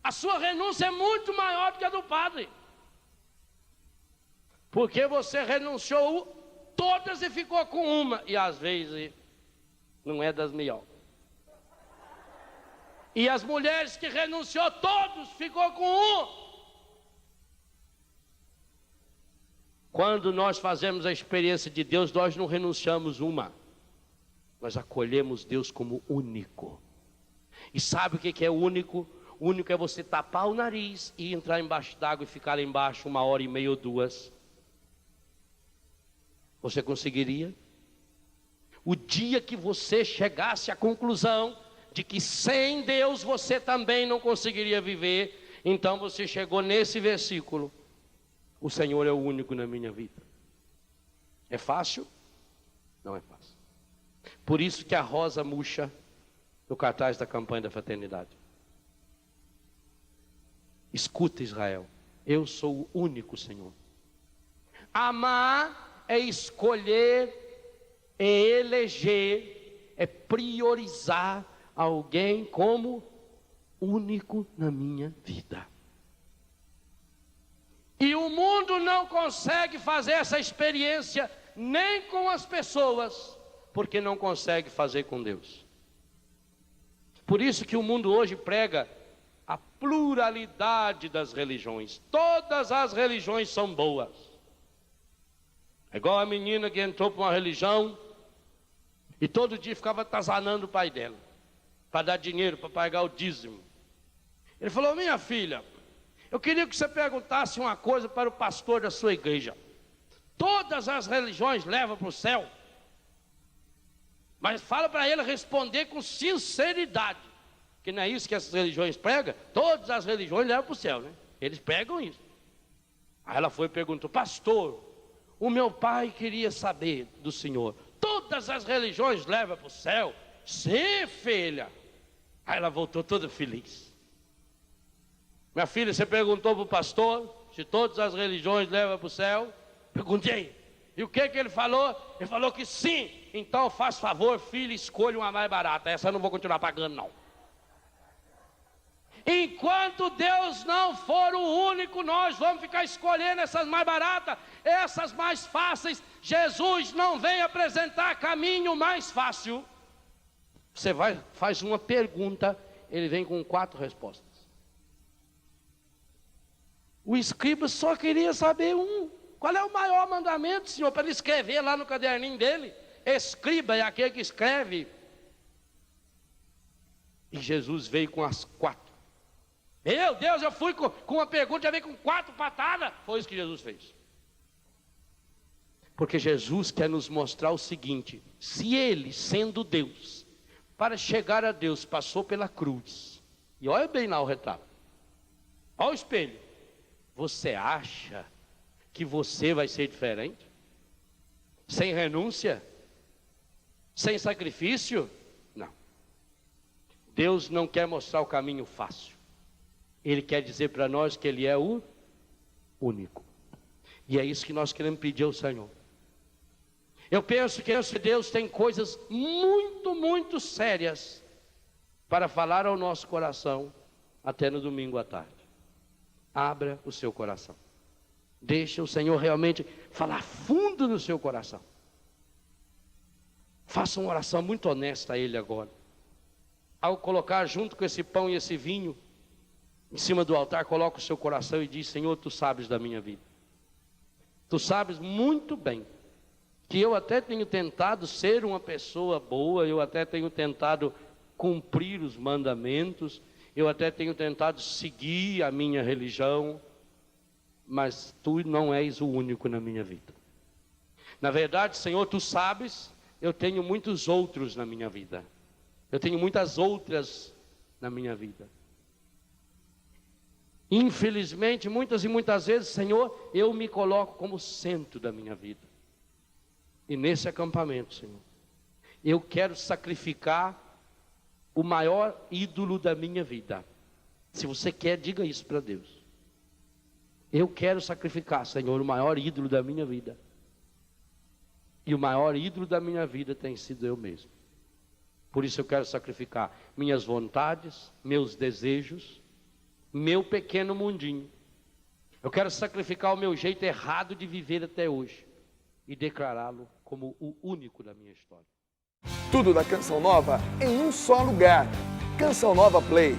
A sua renúncia é muito maior do que a do padre. Porque você renunciou todas e ficou com uma. E às vezes não é das melhores. E as mulheres que renunciou todos, ficou com um. Quando nós fazemos a experiência de Deus, nós não renunciamos uma. Nós acolhemos Deus como único. E sabe o que é único? Único é você tapar o nariz e entrar embaixo d'água e ficar lá embaixo 1h30 ou 2. Você conseguiria? O dia que você chegasse à conclusão de que sem Deus você também não conseguiria viver, então você chegou nesse versículo: o Senhor é o único na minha vida. É fácil? Não é fácil. Por isso que a rosa murcha no cartaz da campanha da fraternidade. Escuta, Israel, eu sou o único Senhor. Amar é escolher, é eleger, é priorizar alguém como único na minha vida. E o mundo não consegue fazer essa experiência nem com as pessoas, porque não consegue fazer com Deus. Por isso que o mundo hoje prega a pluralidade das religiões. Todas as religiões são boas. É igual a menina que entrou para uma religião e todo dia ficava atazanando o pai dela para dar dinheiro, para pagar o dízimo. Ele falou: minha filha, eu queria que você perguntasse uma coisa para o pastor da sua igreja. todas as religiões levam para o céu. Mas fala para ele responder com sinceridade, que não é isso que essas religiões pregam. Todas as religiões levam para o céu, né? Eles pregam isso. Aí ela foi e perguntou: pastor, o meu pai queria saber do senhor, todas as religiões levam para o céu? Sim, filha. Aí ela voltou toda feliz. Minha filha, você perguntou para o pastor se todas as religiões levam para o céu? Perguntei. E o que ele falou? Ele falou que sim. Então faz favor, filha, escolha uma mais barata. Essa eu não vou continuar pagando, não. Enquanto Deus não for o único, nós vamos ficar escolhendo essas mais baratas, essas mais fáceis. Jesus não vem apresentar caminho mais fácil. Você faz uma pergunta, ele vem com 4 respostas. O escriba só queria saber um. Qual é o maior mandamento, senhor? Para ele escrever lá no caderninho dele. Escriba é aquele que escreve. E Jesus veio com as 4. Meu Deus, eu fui com uma pergunta, já veio com 4 patadas. Foi isso que Jesus fez. Porque Jesus quer nos mostrar o seguinte: se ele, sendo Deus, para chegar a Deus, passou pela cruz. E olha bem lá o retrato. Olha o espelho. Você acha que você vai ser diferente? Sem renúncia? Sem sacrifício? Não. Deus não quer mostrar o caminho fácil. Ele quer dizer para nós que Ele é o único. E é isso que nós queremos pedir ao Senhor. Eu penso que Deus tem coisas muito, muito sérias para falar ao nosso coração até no domingo à tarde. Abra o seu coração. Deixa o Senhor realmente falar fundo no seu coração. Faça uma oração muito honesta a Ele agora. Ao colocar junto com esse pão e esse vinho em cima do altar, coloca o seu coração e diz: Senhor, Tu sabes da minha vida. Tu sabes muito bem que eu até tenho tentado ser uma pessoa boa, eu até tenho tentado cumprir os mandamentos, eu até tenho tentado seguir a minha religião, mas Tu não és o único na minha vida. Na verdade, Senhor, Tu sabes, eu tenho muitos outros na minha vida. Eu tenho muitas outras na minha vida. Infelizmente, muitas e muitas vezes, Senhor, eu me coloco como centro da minha vida. E nesse acampamento, Senhor, eu quero sacrificar o maior ídolo da minha vida. Se você quer, diga isso para Deus. Eu quero sacrificar, Senhor, o maior ídolo da minha vida. E o maior ídolo da minha vida tem sido eu mesmo. Por isso eu quero sacrificar minhas vontades, meus desejos, meu pequeno mundinho. Eu quero sacrificar o meu jeito errado de viver até hoje e declará-lo como o único da minha história. Tudo da Canção Nova em um só lugar. Canção Nova Play.